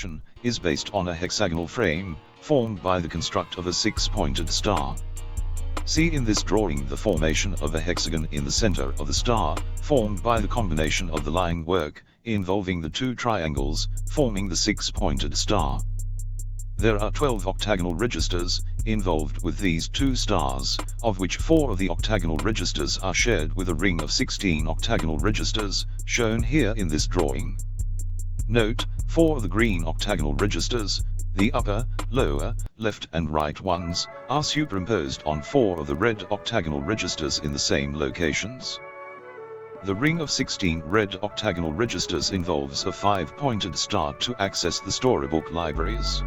construction is based on a hexagonal frame, formed by the construct of a six-pointed star. See in this drawing the formation of a hexagon in the center of the star, formed by the combination of the line work, involving the two triangles, forming the six-pointed star. There are 12 octagonal registers involved with these two stars, of which 4 of the octagonal registers are shared with a ring of 16 octagonal registers, shown here in this drawing. Note, 4 of the green octagonal registers, the upper, lower, left and right ones, are superimposed on 4 of the red octagonal registers in the same locations. The ring of 16 red octagonal registers involves a 5-pointed star to access the storybook libraries.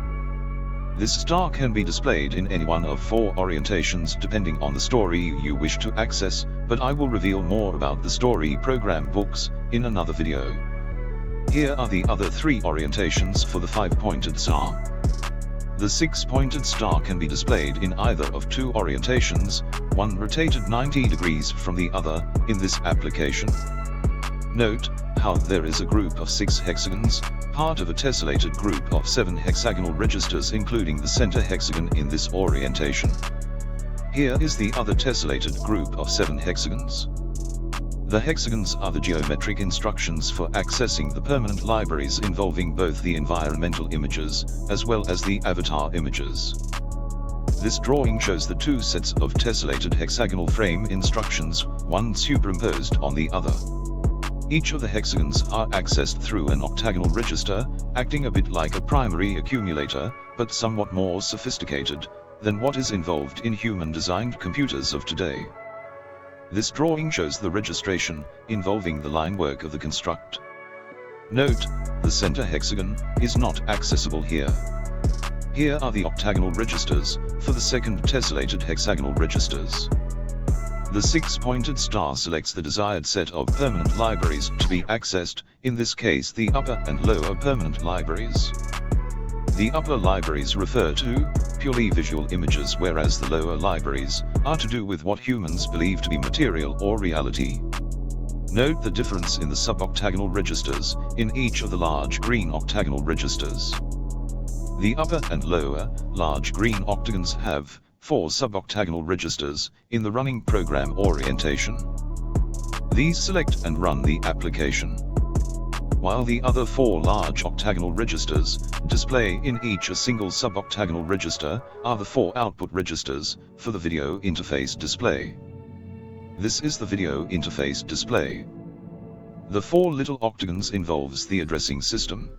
This star can be displayed in any one of 4 orientations depending on the story you wish to access, but I will reveal more about the story program books in another video. Here are the other 3 orientations for the 5-pointed star. The 6-pointed star can be displayed in either of 2 orientations, one rotated 90 degrees from the other, in this application. Note how there is a group of 6 hexagons, part of a tessellated group of 7 hexagonal registers including the center hexagon in this orientation. Here is the other tessellated group of 7 hexagons. The hexagons are the geometric instructions for accessing the permanent libraries involving both the environmental images, as well as the avatar images. This drawing shows the 2 sets of tessellated hexagonal frame instructions, one superimposed on the other. Each of the hexagons are accessed through an octagonal register, acting a bit like a primary accumulator, but somewhat more sophisticated than what is involved in human-designed computers of today. This drawing shows the registration involving the line work of the construct. Note, the center hexagon is not accessible here. Here are the octagonal registers for the second tessellated hexagonal registers. The 6-pointed star selects the desired set of permanent libraries to be accessed, in this case the upper and lower permanent libraries. The upper libraries refer to purely visual images, whereas the lower libraries are to do with what humans believe to be material or reality. Note the difference in the sub-octagonal registers in each of the large green octagonal registers. The upper and lower, large green octagons have 4 sub-octagonal registers in the running program orientation. These select and run the application, while the other 4 large octagonal registers display in each a single sub-octagonal register are the 4 output registers for the video interface display. This is the video interface display. The 4 little octagons involves the addressing system.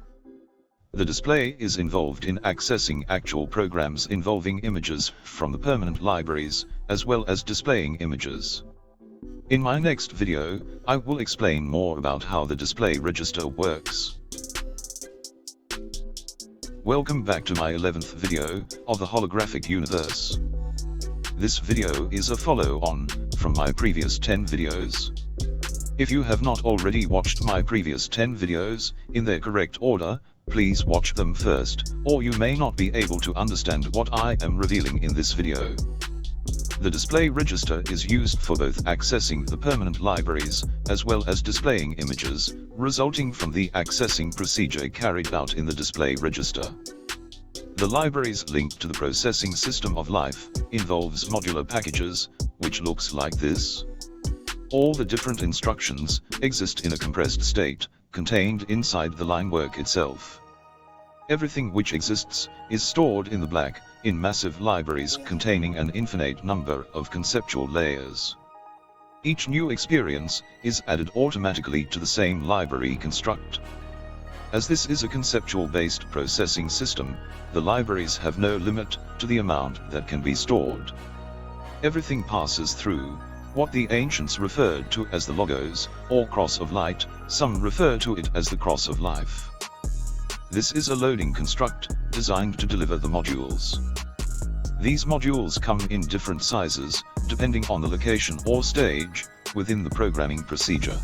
The display is involved in accessing actual programs involving images from the permanent libraries, as well as displaying images. In my next video, I will explain more about how the display register works. Welcome back to my 11th video of the holographic universe. This video is a follow-on from my previous 10 videos. If you have not already watched my previous 10 videos in their correct order, please watch them first, or you may not be able to understand what I am revealing in this video. The display register is used for both accessing the permanent libraries, as well as displaying images, resulting from the accessing procedure carried out in the display register. The libraries linked to the processing system of life involves modular packages, which looks like this. All the different instructions exist in a compressed state, contained inside the line work itself. Everything which exists is stored in the black, in massive libraries containing an infinite number of conceptual layers. Each new experience is added automatically to the same library construct. As this is a conceptual-based processing system, the libraries have no limit to the amount that can be stored. Everything passes through what the ancients referred to as the logos, or cross of light, some refer to it as the cross of life. This is a loading construct, designed to deliver the modules. These modules come in different sizes, depending on the location or stage within the programming procedure.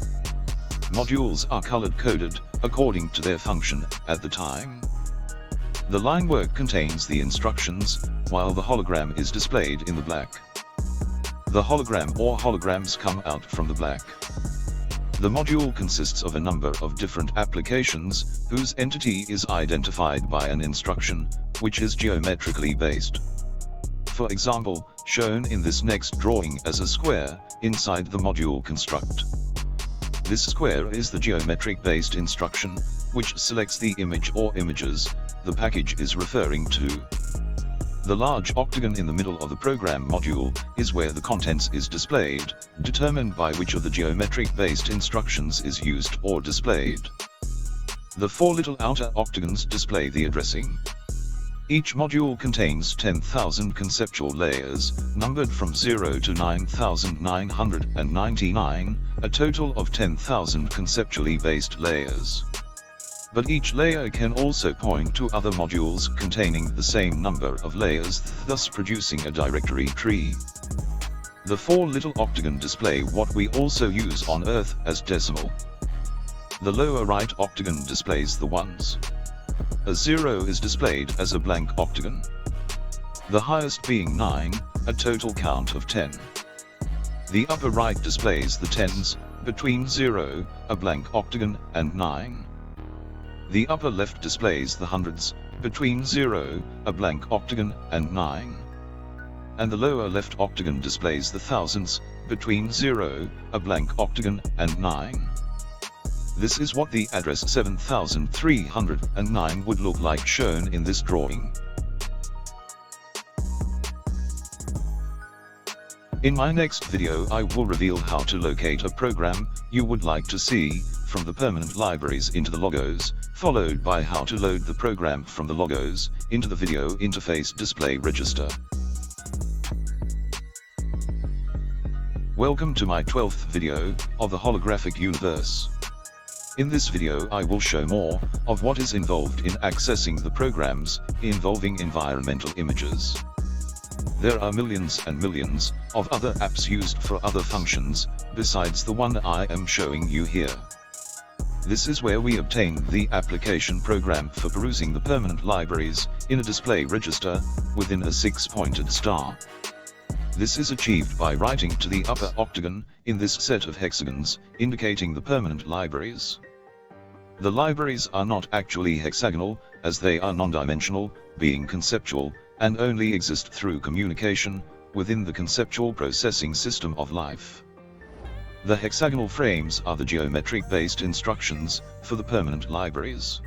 Modules are color-coded according to their function at the time. The line work contains the instructions, while the hologram is displayed in the black. The hologram or holograms come out from the black. The module consists of a number of different applications, whose entity is identified by an instruction, which is geometrically based. For example, shown in this next drawing as a square, inside the module construct. This square is the geometric-based instruction, which selects the image or images the package is referring to. The large octagon in the middle of the program module is where the contents is displayed, determined by which of the geometric-based instructions is used or displayed. The 4 little outer octagons display the addressing. Each module contains 10,000 conceptual layers, numbered from 0 to 9,999, a total of 10,000 conceptually based layers. But each layer can also point to other modules containing the same number of layers, thus producing a directory tree. The 4 little octagon display what we also use on Earth as decimal. The lower right octagon displays the ones. A 0 is displayed as a blank octagon. The highest being 9, a total count of 10. The upper right displays the tens, between 0, a blank octagon, and 9. The upper left displays the hundreds, between 0, a blank octagon, and 9. And the lower left octagon displays the thousands, between 0, a blank octagon, and 9. This is what the address 7309 would look like shown in this drawing. In my next video I will reveal how to locate a program you would like to see from the permanent libraries into the logos, followed by how to load the program from the logos into the video interface display register. Welcome to my 12th video of the holographic universe. In this video I will show more of what is involved in accessing the programs involving environmental images. There are millions and millions of other apps used for other functions, besides the one I am showing you here. This is where we obtain the application program for perusing the permanent libraries in a display register within a 6-pointed star. This is achieved by writing to the upper octagon in this set of hexagons, indicating the permanent libraries. The libraries are not actually hexagonal, as they are non-dimensional, being conceptual, and only exist through communication within the conceptual processing system of life. The hexagonal frames are the geometric-based instructions for the permanent libraries.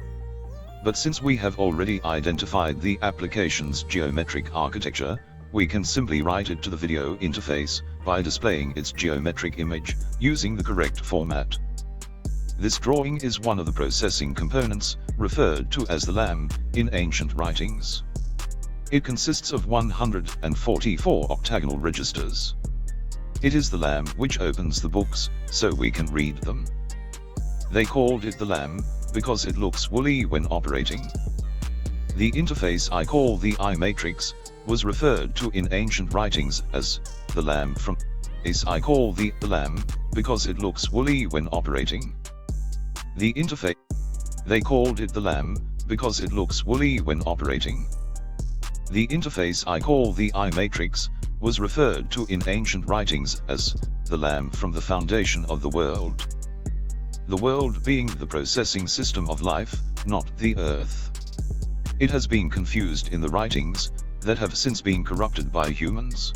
But since we have already identified the application's geometric architecture, we can simply write it to the video interface by displaying its geometric image using the correct format. This drawing is one of the processing components, referred to as the LAM in ancient writings. It consists of 144 octagonal registers. It is the LAM which opens the books, so we can read them. They called it the LAM because it looks woolly when operating. The interface I call the I matrix was referred to in ancient writings as the lamb from is I call the lamb because it looks woolly when operating. The interface, they called it the lamb because it looks woolly when operating. The interface I call the I matrix was referred to in ancient writings as the lamb from the foundation of the world. The world being the processing system of life, not the earth. It has been confused in the writings that have since been corrupted by humans.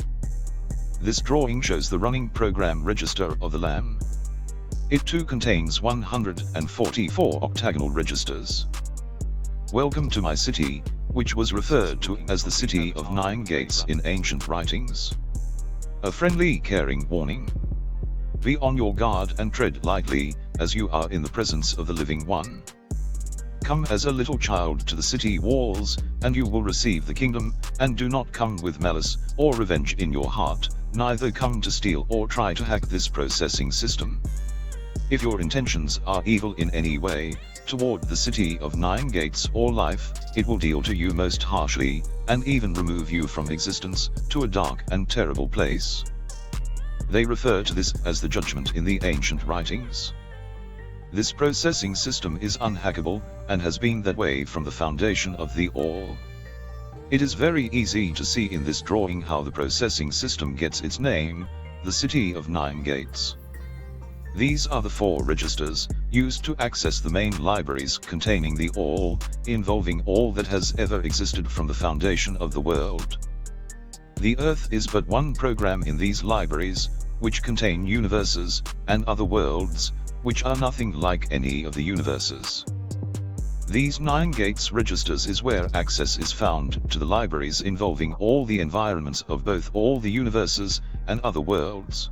This drawing shows the running program register of the LAM. It too contains 144 octagonal registers. Welcome to my city, which was referred to as the City of 9 Gates in ancient writings. A friendly, caring warning. Be on your guard and tread lightly, as you are in the presence of the living one. Come as a little child to the city walls, and you will receive the kingdom, and do not come with malice or revenge in your heart, neither come to steal or try to hack this processing system. If your intentions are evil in any way, toward the City of 9 Gates or life, it will deal to you most harshly, and even remove you from existence, to a dark and terrible place. They refer to this as the judgment in the ancient writings. This processing system is unhackable, and has been that way from the foundation of the all. It is very easy to see in this drawing how the processing system gets its name, the City of 9 Gates. These are the 4 registers used to access the main libraries containing the all, involving all that has ever existed from the foundation of the world. The Earth is but one program in these libraries, which contain universes and other worlds, which are nothing like any of the universes. These 9 gates registers is where access is found to the libraries involving all the environments of both all the universes and other worlds.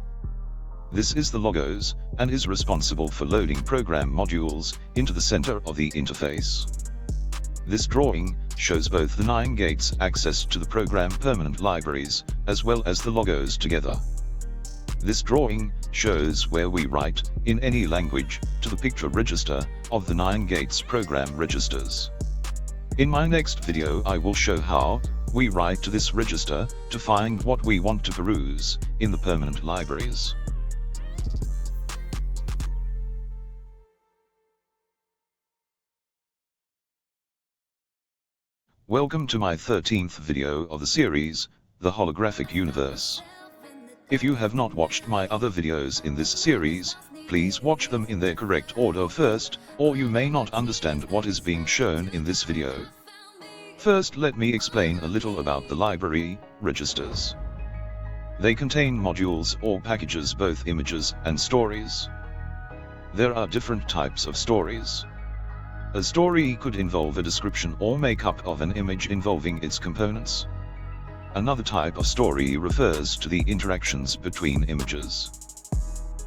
This is the logos, and is responsible for loading program modules into the center of the interface. This drawing shows both the 9 gates access to the program permanent libraries, as well as the logos together. This drawing shows where we write, in any language, to the picture register of the 9 gates program registers. In my next video I will show how we write to this register to find what we want to peruse in the permanent libraries. Welcome to my 13th video of the series, The Holographic Universe. If you have not watched my other videos in this series, please watch them in their correct order first, or you may not understand what is being shown in this video. First, let me explain a little about the library registers. They contain modules or packages, both images and stories. There are different types of stories. A story could involve a description or makeup of an image involving its components. Another type of story refers to the interactions between images.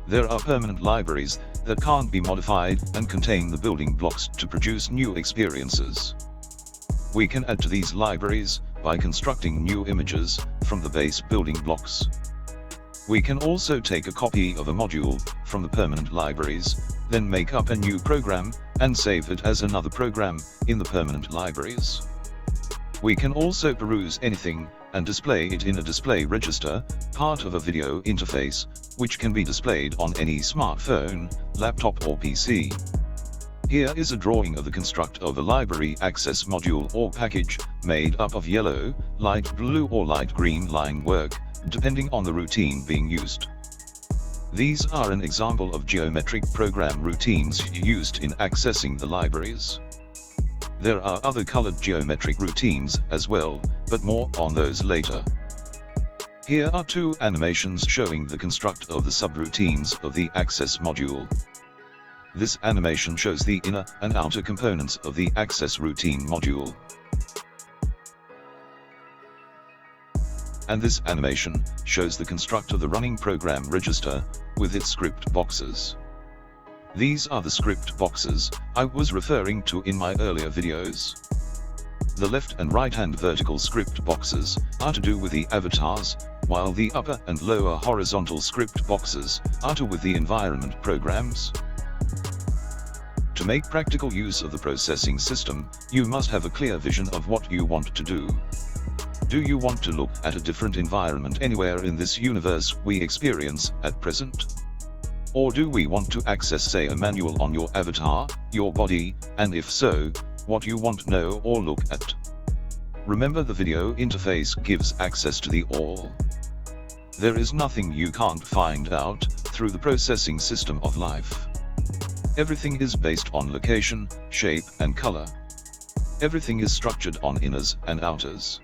There are permanent libraries that can't be modified and contain the building blocks to produce new experiences. We can add to these libraries by constructing new images from the base building blocks. We can also take a copy of a module from the permanent libraries, then make up a new program and save it as another program in the permanent libraries. We can also peruse anything and display it in a display register, part of a video interface, which can be displayed on any smartphone, laptop or PC. Here is a drawing of the construct of a library access module or package, made up of yellow, light blue or light green line work, depending on the routine being used. These are an example of geometric program routines used in accessing the libraries. There are other colored geometric routines as well, but more on those later. Here are 2 animations showing the construct of the subroutines of the access module. This animation shows the inner and outer components of the access routine module. And this animation shows the construct of the running program register with its script boxes. These are the script boxes I was referring to in my earlier videos. The left and right hand vertical script boxes are to do with the avatars, while the upper and lower horizontal script boxes are to do with the environment programs. To make practical use of the processing system, you must have a clear vision of what you want to do. Do you want to look at a different environment anywhere in this universe we experience at present? Or do we want to access, say, a manual on your avatar, your body, and if so, what you want to know or look at? Remember, the video interface gives access to the all. There is nothing you can't find out through the processing system of life. Everything is based on location, shape and color. Everything is structured on inners and outers.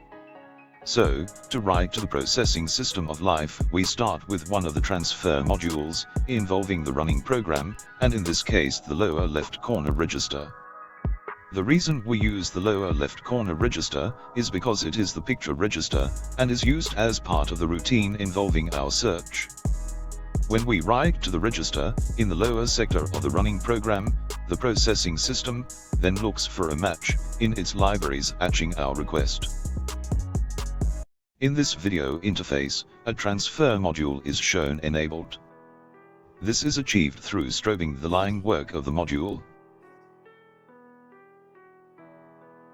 So, to write to the processing system of life, we start with one of the transfer modules, involving the running program, and in this case the lower left corner register. The reason we use the lower left corner register is because it is the picture register, and is used as part of the routine involving our search. When we write to the register, in the lower sector of the running program, the processing system then looks for a match in its libraries matching our request. In this video interface, a transfer module is shown enabled. This is achieved through strobing the line work of the module.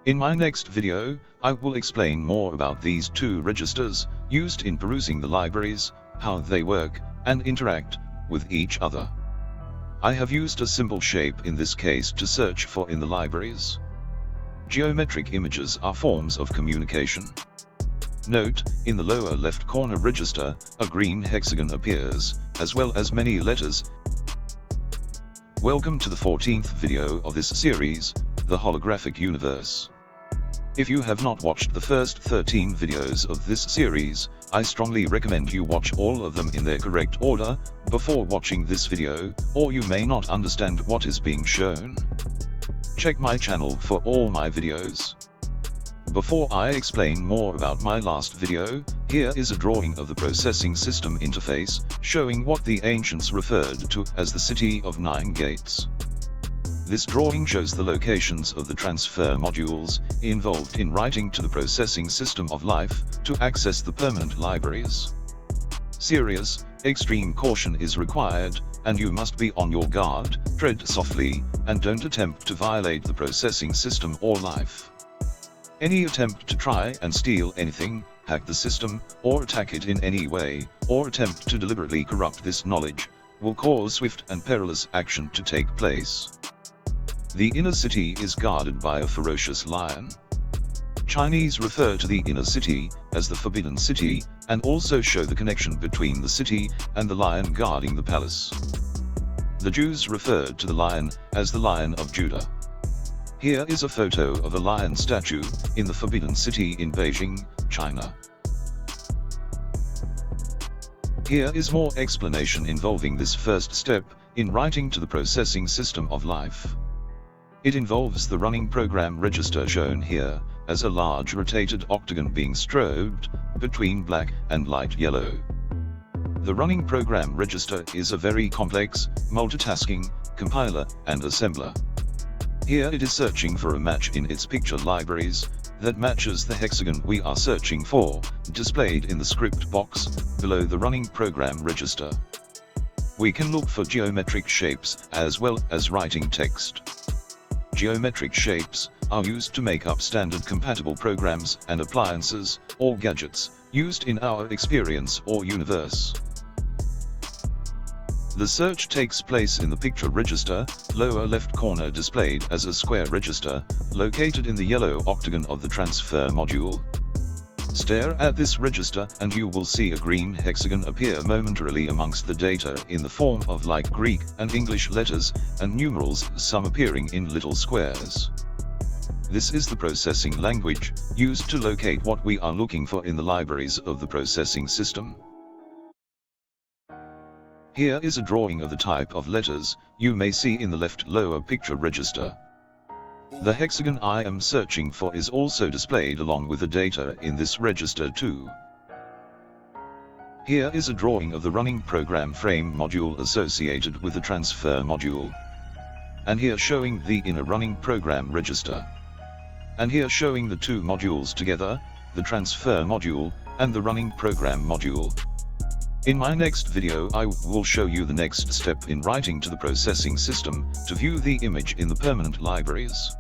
In my next video, I will explain more about these 2 registers used in perusing the libraries, how they work and interact with each other. I have used a simple shape in this case to search for in the libraries. Geometric images are forms of communication. Note, in the lower left corner register, a green hexagon appears, as well as many letters. Welcome to the 14th video of this series, the holographic universe. If you have not watched the first 13 videos of this series, I strongly recommend you watch all of them in their correct order, before watching this video, or you may not understand what is being shown. Check my channel for all my videos. Before I explain more about my last video, here is a drawing of the processing system interface, showing what the ancients referred to as the City of Nine Gates. This drawing shows the locations of the transfer modules involved in writing to the processing system of life to access the permanent libraries. Serious, extreme caution is required, and you must be on your guard, tread softly, and don't attempt to violate the processing system or life. Any attempt to try and steal anything, hack the system, or attack it in any way, or attempt to deliberately corrupt this knowledge, will cause swift and perilous action to take place. The inner city is guarded by a ferocious lion. Chinese refer to the inner city as the Forbidden City, and also show the connection between the city and the lion guarding the palace. The Jews referred to the lion as the Lion of Judah. Here is a photo of a lion statue in the Forbidden City in Beijing, China. Here is more explanation involving this first step in writing to the processing system of life. It involves the running program register shown here as a large rotated octagon being strobed between black and light yellow. The running program register is a very complex, multitasking compiler and assembler. Here it is searching for a match in its picture libraries that matches the hexagon we are searching for, displayed in the script box below the running program register. We can look for geometric shapes as well as writing text. Geometric shapes are used to make up standard compatible programs and appliances or gadgets used in our experience or universe. The search takes place in the picture register, lower left corner displayed as a square register, located in the yellow octagon of the transfer module. Stare at this register and you will see a green hexagon appear momentarily amongst the data in the form of like Greek and English letters and numerals, some appearing in little squares. This is the processing language used to locate what we are looking for in the libraries of the processing system. Here is a drawing of the type of letters you may see in the left lower picture register. The hexagon I am searching for is also displayed along with the data in this register too. Here is a drawing of the running program frame module associated with the transfer module. And here showing the inner running program register. And here showing the two modules together, the transfer module and the running program module. In my next video I will show you the next step in writing to the processing system to view the image in the permanent libraries.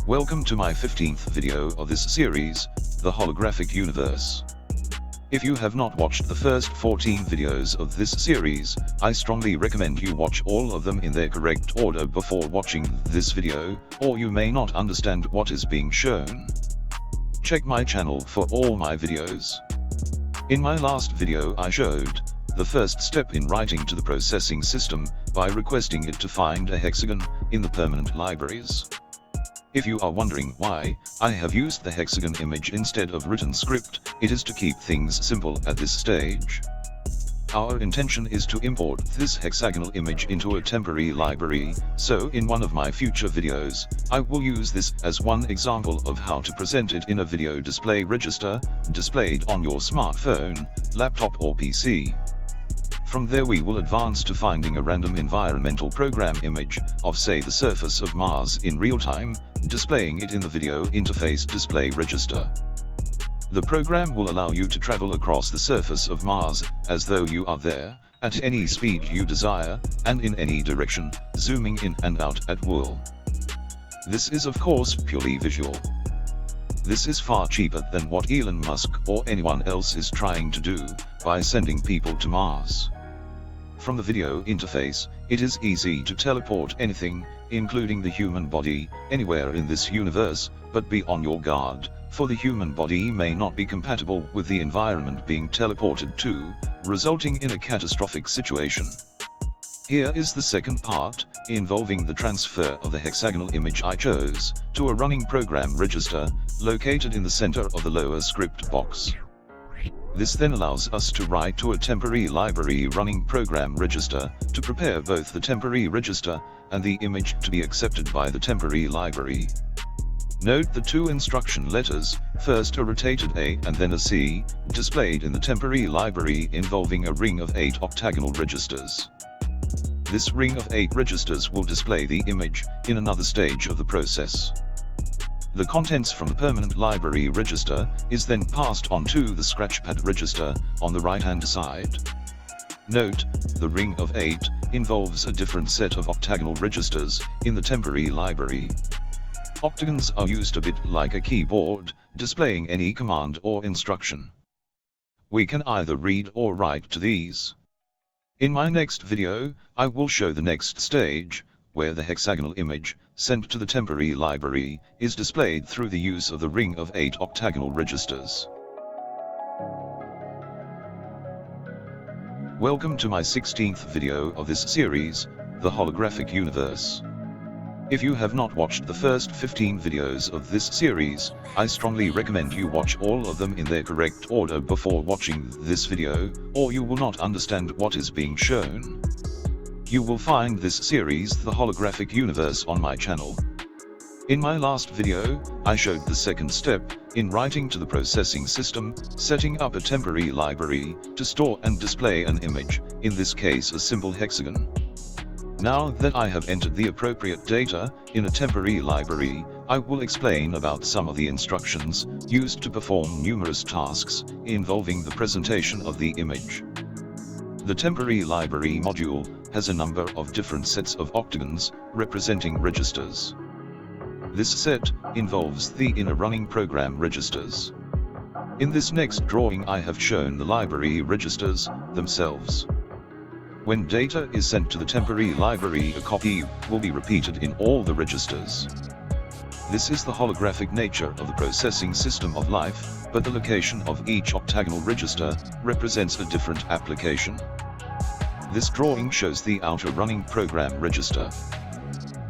Welcome to my 15th video of this series, the holographic universe. If you have not watched the first 14 videos of this series, I strongly recommend you watch all of them in their correct order before watching this video, or you may not understand what is being shown. Check my channel for all my videos. In my last video I showed the first step in writing to the processing system by requesting it to find a hexagon in the permanent libraries. If you are wondering why I have used the hexagon image instead of written script, it is to keep things simple at this stage. Our intention is to import this hexagonal image into a temporary library, so in one of my future videos, I will use this as one example of how to present it in a video display register, displayed on your smartphone, laptop or PC. From there we will advance to finding a random environmental program image of say the surface of Mars in real time, displaying it in the video interface display register. The program will allow you to travel across the surface of Mars, as though you are there, at any speed you desire, and in any direction, zooming in and out at will. This is of course purely visual. This is far cheaper than what Elon Musk or anyone else is trying to do, by sending people to Mars. From the video interface, it is easy to teleport anything, including the human body, anywhere in this universe, but be on your guard, for the human body may not be compatible with the environment being teleported to, resulting in a catastrophic situation. Here is the second part, involving the transfer of the hexagonal image I chose, to a running program register, located in the center of the lower script box. This then allows us to write to a temporary library running program register, to prepare both the temporary register, and the image to be accepted by the temporary library. Note the two instruction letters, first a rotated A and then a C, displayed in the temporary library involving a ring of 8 octagonal registers. This ring of 8 registers will display the image, in another stage of the process. The contents from the permanent library register is then passed on to the scratchpad register, on the right-hand side. Note, the ring of 8 involves a different set of octagonal registers, in the temporary library. Octagons are used a bit like a keyboard, displaying any command or instruction. We can either read or write to these. In my next video, I will show the next stage, where the hexagonal image, sent to the temporary library, is displayed through the use of the ring of 8 octagonal registers. Welcome to my 16th video of this series, the holographic universe. If you have not watched the first 15 videos of this series, I strongly recommend you watch all of them in their correct order before watching this video, or you will not understand what is being shown. You will find this series, the holographic universe, on my channel. In my last video, I showed the second step, in writing to the processing system, setting up a temporary library, to store and display an image, in this case a simple hexagon. Now that I have entered the appropriate data, in a temporary library, I will explain about some of the instructions, used to perform numerous tasks, involving the presentation of the image. The temporary library module, has a number of different sets of octagons, representing registers. This set, involves the inner running program registers. In this next drawing I have shown the library registers, themselves. When data is sent to the temporary library, a copy will be repeated in all the registers. This is the holographic nature of the processing system of life, but the location of each octagonal register represents a different application. This drawing shows the outer running program register.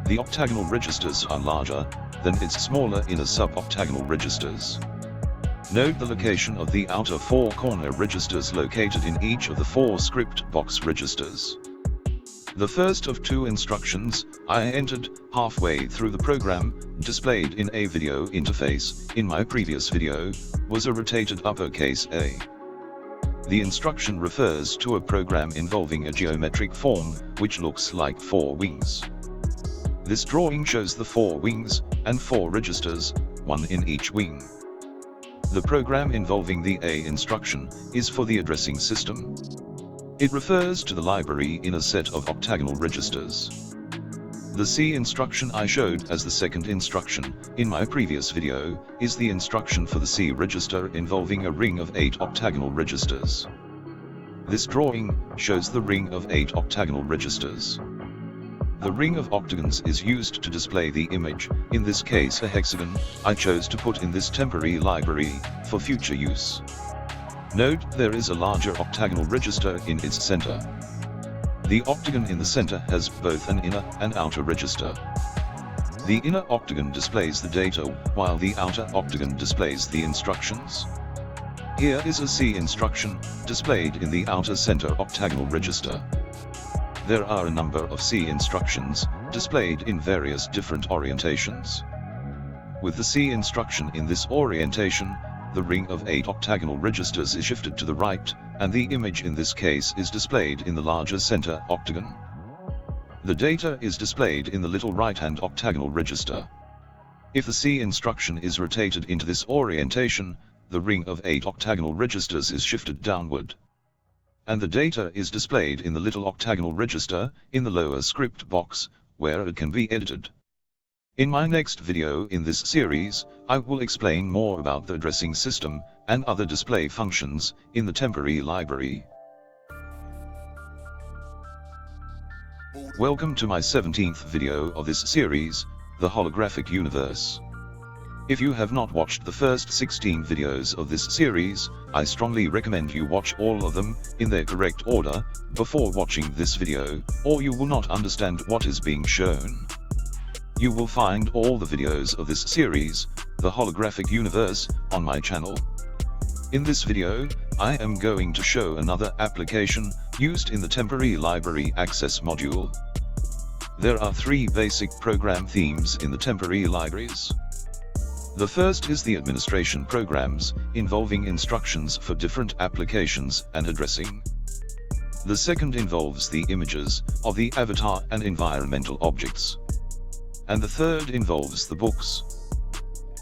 The octagonal registers are larger than its smaller inner sub-octagonal registers. Note the location of the outer 4 corner registers located in each of the 4 script box registers. The first of 2 instructions, I entered halfway through the program, displayed in a video interface, in my previous video, was a rotated uppercase A. The instruction refers to a program involving a geometric form, which looks like 4 wings. This drawing shows the 4 wings, and 4 registers, 1 in each wing. The program involving the A instruction, is for the addressing system. It refers to the library in a set of octagonal registers. The C instruction I showed as the second instruction, in my previous video, is the instruction for the C register involving a ring of 8 octagonal registers. This drawing, shows the ring of 8 octagonal registers. The ring of octagons is used to display the image, in this case a hexagon, I chose to put in this temporary library, for future use. Note there is a larger octagonal register in its center. The octagon in the center has both an inner and outer register. The inner octagon displays the data, while the outer octagon displays the instructions. Here is a C instruction, displayed in the outer center octagonal register. There are a number of C instructions, displayed in various different orientations. With the C instruction in this orientation, the ring of 8 octagonal registers is shifted to the right, and the image in this case is displayed in the larger center octagon. The data is displayed in the little right-hand octagonal register. If the C instruction is rotated into this orientation, the ring of 8 octagonal registers is shifted downward. And the data is displayed in the little octagonal register, in the lower script box, where it can be edited. In my next video in this series, I will explain more about the addressing system, and other display functions, in the temporary library. Welcome to my 17th video of this series, the holographic universe. If you have not watched the first 16 videos of this series, I strongly recommend you watch all of them, in their correct order, before watching this video, or you will not understand what is being shown. You will find all the videos of this series, the holographic universe, on my channel. In this video, I am going to show another application, used in the temporary library access module. There are 3 basic program themes in the temporary libraries. The first is the administration programs, involving instructions for different applications and addressing. The second involves the images of the avatar and environmental objects. And the third involves the books.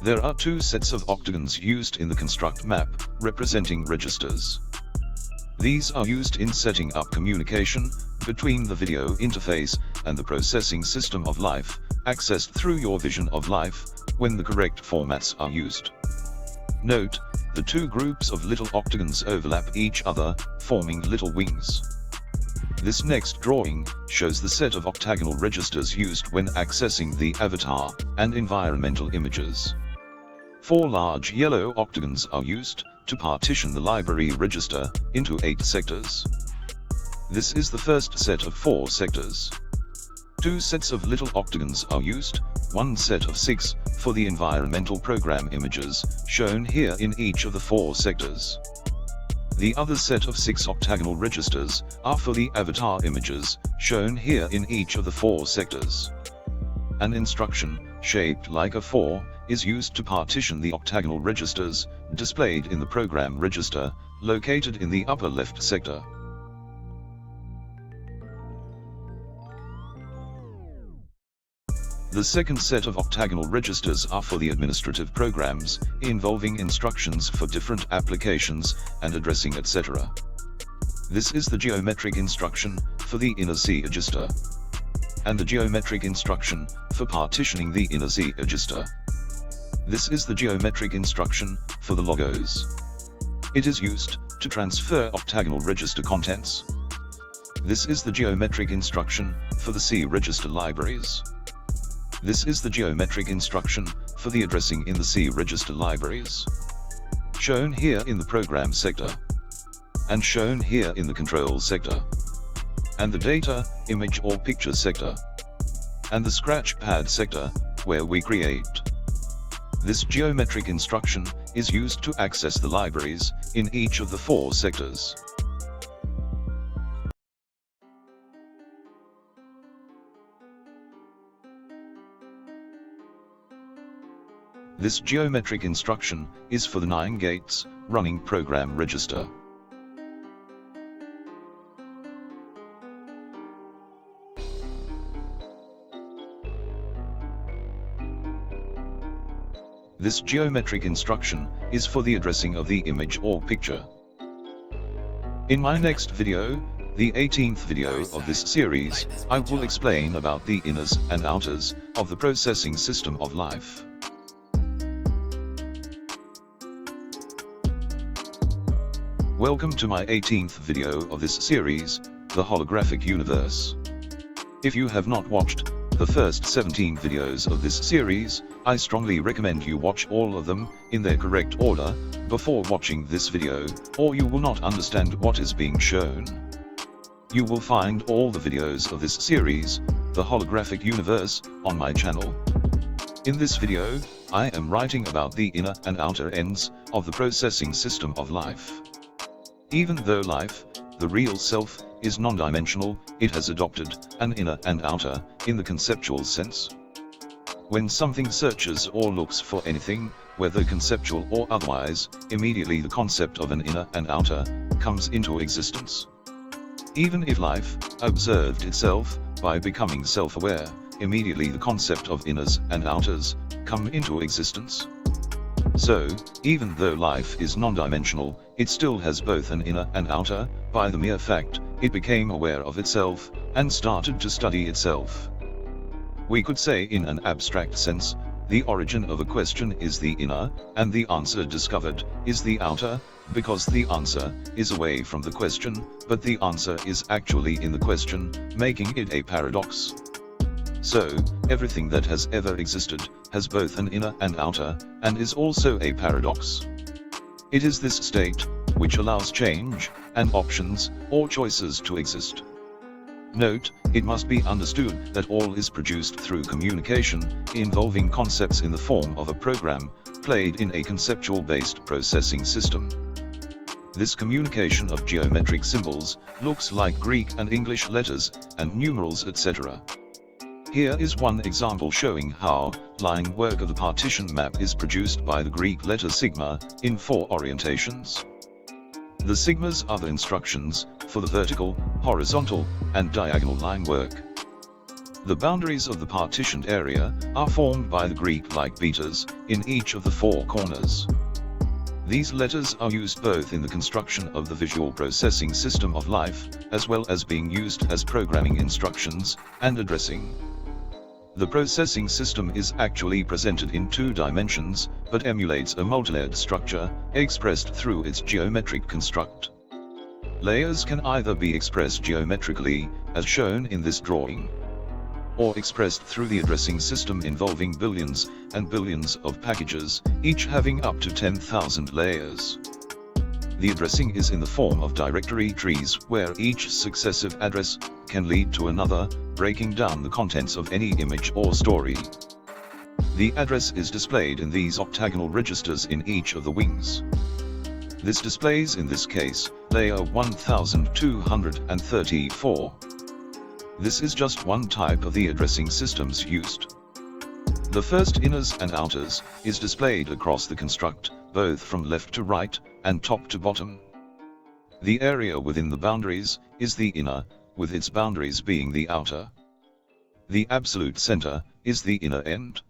There are 2 sets of octagons used in the construct map, representing registers. These are used in setting up communication between the video interface and the processing system of life, accessed through your vision of life, when the correct formats are used. Note, the 2 groups of little octagons overlap each other, forming little wings. This next drawing shows the set of octagonal registers used when accessing the avatar and environmental images. 4 large yellow octagons are used to partition the library register into 8 sectors. This is the first set of 4 sectors. 2 sets of little octagons are used, 1 set of 6, for the environmental program images, shown here in each of the 4 sectors. The other set of 6 octagonal registers are for the avatar images, shown here in each of the 4 sectors. An instruction, shaped like a 4, is used to partition the octagonal registers, displayed in the program register, located in the upper left sector. The second set of octagonal registers are for the administrative programs, involving instructions for different applications, and addressing etc. This is the geometric instruction, for the inner C register. And the geometric instruction, for partitioning the inner C register. This is the geometric instruction, for the logos. It is used to transfer octagonal register contents. This is the geometric instruction, for the C register libraries. This is the geometric instruction, for the addressing in the C register libraries. Shown here in the program sector. And shown here in the control sector. And the data, image or picture sector. And the scratch pad sector, where we create. This geometric instruction is used to access the libraries in each of the 4 sectors. This geometric instruction is for the 9 gates running program register. This geometric instruction is for the addressing of the image or picture. In my next video, the 18th video of this series, I will explain about the inners and outers of the processing system of life. Welcome to my 18th video of this series, the holographic universe. If you have not watched the first 17 videos of this series, I strongly recommend you watch all of them, in their correct order, before watching this video, or you will not understand what is being shown. You will find all the videos of this series, the holographic universe, on my channel. In this video, I am writing about the inner and outer ends of the processing system of life. Even though life, the real self, is non-dimensional, it has adopted an inner and outer, in the conceptual sense. When something searches or looks for anything, whether conceptual or otherwise, immediately the concept of an inner and outer comes into existence. Even if life observed itself by becoming self-aware, immediately the concept of inners and outers come into existence. So, even though life is non-dimensional, it still has both an inner and outer, by the mere fact it became aware of itself, and started to study itself. We could say in an abstract sense, the origin of a question is the inner, and the answer discovered is the outer, because the answer is away from the question, but the answer is actually in the question, making it a paradox. So, everything that has ever existed, has both an inner and outer, and is also a paradox. It is this state, which allows change, and options, or choices to exist. Note, it must be understood that all is produced through communication, involving concepts in the form of a program, played in a conceptual-based processing system. This communication of geometric symbols, looks like Greek and English letters, and numerals etc. Here is one example showing how line work of the partition map is produced by the Greek letter sigma, in 4 orientations. The sigmas are the instructions for the vertical, horizontal, and diagonal line work. The boundaries of the partitioned area are formed by the Greek-like betas, in each of the 4 corners. These letters are used both in the construction of the visual processing system of life, as well as being used as programming instructions, and addressing. The processing system is actually presented in 2 dimensions, but emulates a multilayered structure, expressed through its geometric construct. Layers can either be expressed geometrically, as shown in this drawing, or expressed through the addressing system involving billions and billions of packages, each having up to 10,000 layers. The addressing is in the form of directory trees where each successive address can lead to another, breaking down the contents of any image or story. The address is displayed in these octagonal registers in each of the wings. This displays in this case, layer 1234. This is just one type of the addressing systems used. The first inners and outers is displayed across the construct, both from left to right, and top to bottom. The area within the boundaries is the inner, with its boundaries being the outer. The absolute center is the inner end.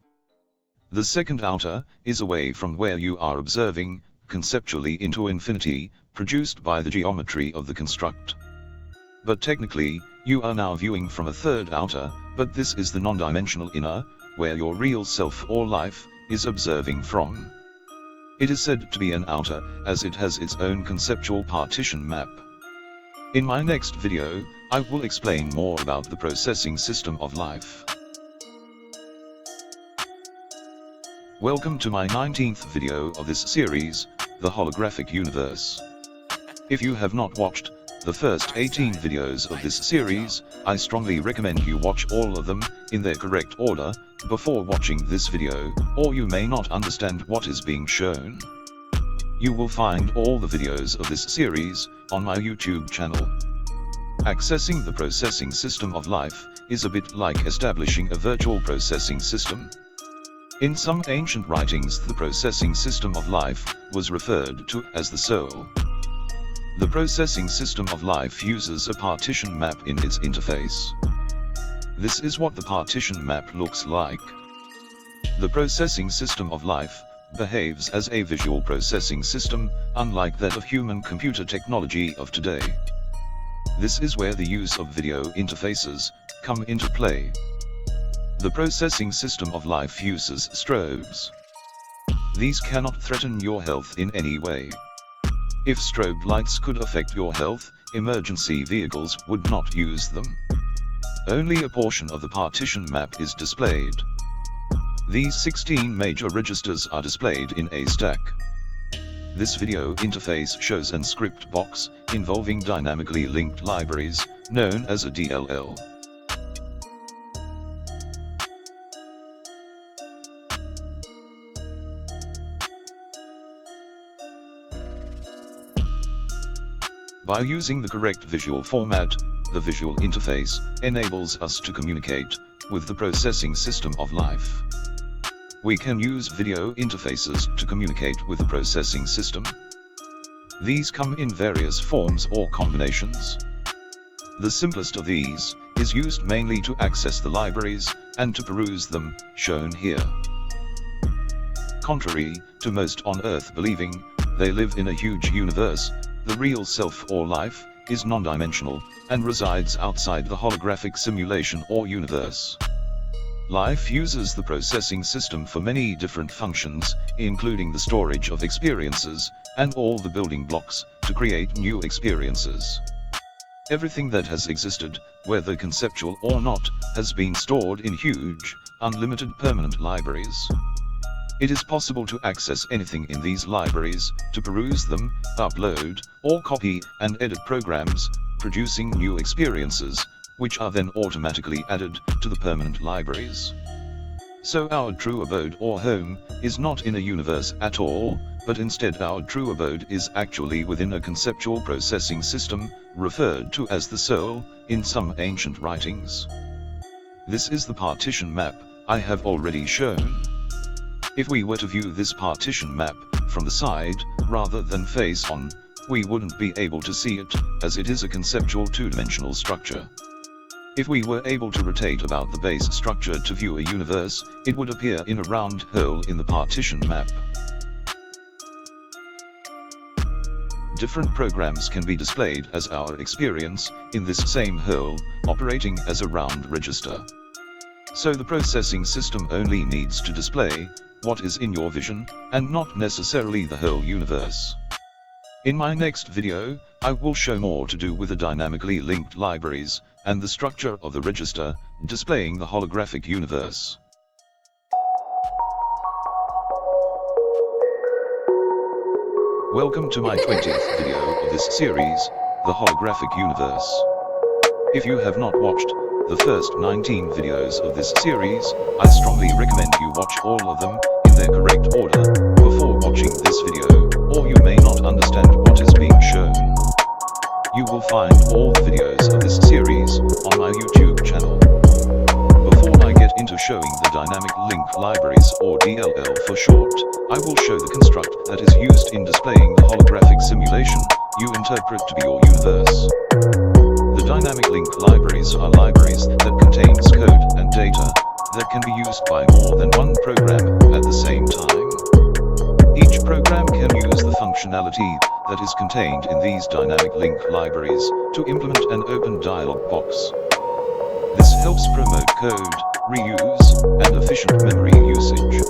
The second outer is away from where you are observing, conceptually into infinity, produced by the geometry of the construct. But technically, you are now viewing from a third outer, but this is the non-dimensional inner, where your real self or life is observing from. It is said to be an outer, as it has its own conceptual partition map. In my next video, I will explain more about the processing system of life. Welcome to my 19th video of this series, the holographic universe. If you have not watched the first 18 videos of this series, I strongly recommend you watch all of them, in their correct order, before watching this video, or you may not understand what is being shown. You will find all the videos of this series, on my YouTube channel. Accessing the processing system of life, is a bit like establishing a virtual processing system. In some ancient writings, the processing system of life was referred to as the soul. The processing system of life uses a partition map in its interface. This is what the partition map looks like. The processing system of life behaves as a visual processing system, unlike that of human computer technology of today. This is where the use of video interfaces come into play. The processing system of life uses strobes. These cannot threaten your health in any way. If strobe lights could affect your health, emergency vehicles would not use them. Only a portion of the partition map is displayed. These 16 major registers are displayed in a stack. This video interface shows an script box, involving dynamically linked libraries, known as a DLL. By using the correct visual format, the visual interface enables us to communicate with the processing system of life. We can use video interfaces to communicate with the processing system. These come in various forms or combinations. The simplest of these is used mainly to access the libraries and to peruse them, shown here. Contrary to most on Earth believing they live in a huge universe, the real self or life is non-dimensional and resides outside the holographic simulation or universe. Life uses the processing system for many different functions, including the storage of experiences and all the building blocks to create new experiences. Everything that has existed whether conceptual or not, has been stored in huge, unlimited permanent libraries. It is possible to access anything in these libraries, to peruse them, upload, or copy and edit programs, producing new experiences, which are then automatically added to the permanent libraries. So our true abode or home is not in a universe at all, but instead our true abode is actually within a conceptual processing system, referred to as the soul, in some ancient writings. This is the partition map I have already shown. If we were to view this partition map from the side, rather than face on, we wouldn't be able to see it, as it is a conceptual two-dimensional structure. If we were able to rotate about the base structure to view a universe, it would appear in a round hole in the partition map. Different programs can be displayed as our experience, in this same hole, operating as a round register. So the processing system only needs to display what is in your vision, and not necessarily the whole universe. In my next video, I will show more to do with the dynamically linked libraries, and the structure of the register, displaying the holographic universe. Welcome to my 20th video of this series, the holographic universe. If you have not watched the first 19 videos of this series, I strongly recommend you watch all of them in their correct order before watching this video, or you may not understand what is being shown. You will find all the videos of this series on my YouTube channel. Before I get into showing the dynamic link libraries, or DLL for short, I will show the construct that is used in displaying the holographic simulation you interpret to be your universe. The dynamic link libraries are libraries that contains code and data that can be used by more than one program at the same time. Each program can use the functionality that is contained in these dynamic link libraries to implement an open dialog box. This helps promote code, reuse, and efficient memory usage.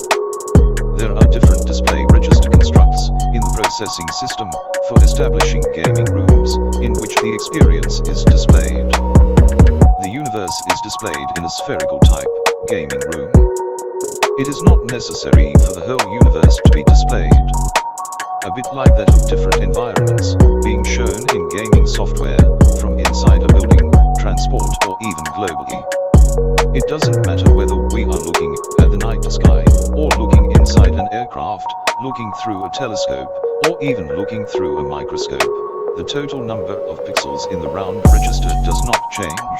There are different display register constructs in the processing system for establishing gaming rooms in which the experience is displayed. The universe is displayed in a spherical type gaming room. It is not necessary for the whole universe to be displayed. A bit like that of different environments being shown in gaming software, from inside a building, transport, or even globally. It doesn't matter whether we are looking at the night sky, or looking inside an aircraft, looking through a telescope, or even looking through a microscope. The total number of pixels in the round register does not change.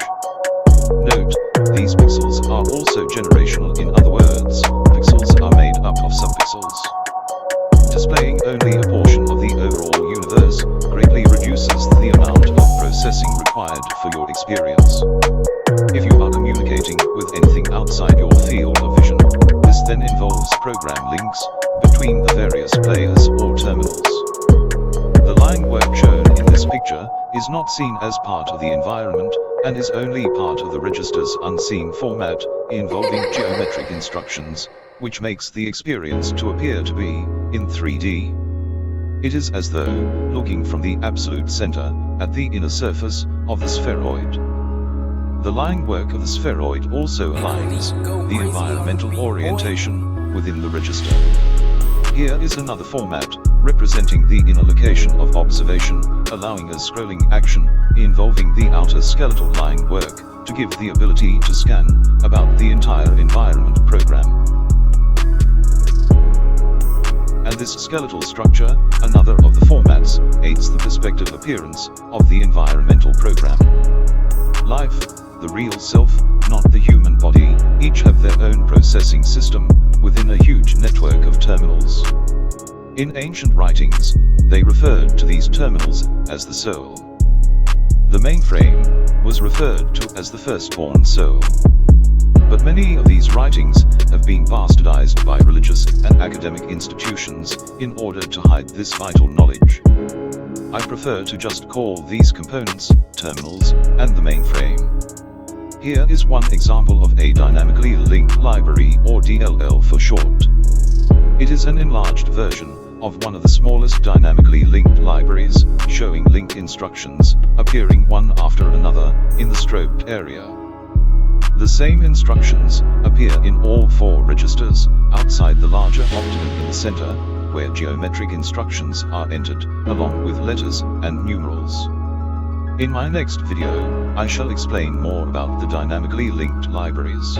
Note, these pixels are also generational. In other words, pixels are made up of subpixels. Displaying only a portion of the overall universe greatly reduces the amount of processing required for your experience. If you are communicating with anything outside your field of vision, this then involves program links between the various players or terminals. The line work shown in this picture is not seen as part of the environment, and is only part of the register's unseen format, involving geometric instructions, which makes the experience to appear to be in 3D. It is as though looking from the absolute center at the inner surface of the spheroid. The line work of the spheroid also aligns the environmental orientation within the register. Here is another format representing the inner location of observation, allowing a scrolling action involving the outer skeletal line work to give the ability to scan about the entire environment program. And this skeletal structure, another of the formats, aids the perspective appearance of the environmental program. Life, the real self, not the human body, each have their own processing system within a huge network of terminals. In ancient writings, they referred to these terminals as the soul. The mainframe was referred to as the firstborn soul. But many of these writings have been bastardized by religious and academic institutions in order to hide this vital knowledge. I prefer to just call these components terminals and the mainframe. Here is one example of a dynamically linked library, or DLL for short. It is an enlarged version of one of the smallest dynamically linked libraries, showing link instructions, appearing one after another, in the strobed area. The same instructions appear in all 4 registers, outside the larger octagon in the center, where geometric instructions are entered, along with letters and numerals. In my next video, I shall explain more about the dynamically linked libraries.